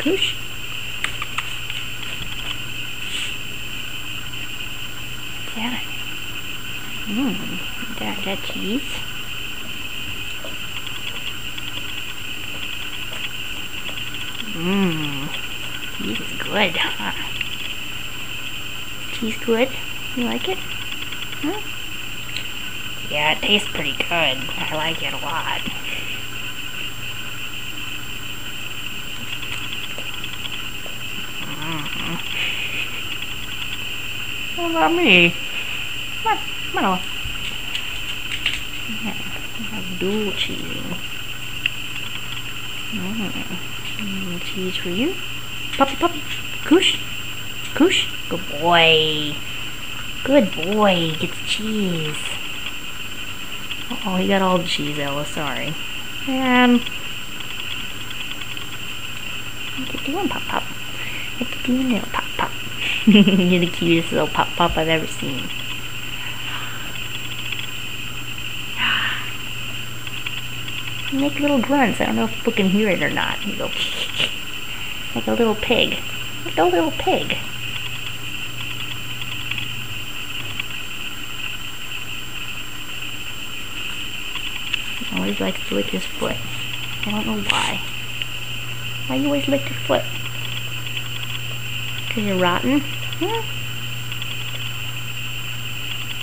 Goosh. What's that? That cheese. Cheese is good, huh? Cheese good? You like it? Huh? Yeah, it tastes pretty good. I like it a lot. What about me? Come on. Have dual cheesing. Cheese for you. Puppy. Goosh. Good boy. Good boy. Gets cheese. Oh, he got all the cheese, Ella. Sorry. What you doing, Pop? What you doing, little Pop? You're the cutest little Pop I've ever seen. You make little grunts. I don't know if people can hear it or not. You go like a little pig. Like a little pig. He always likes to lick his foot. I don't know why. Why you always lick your foot? Because you're rotten? Yeah.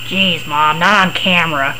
Jeez, Mom, not on camera.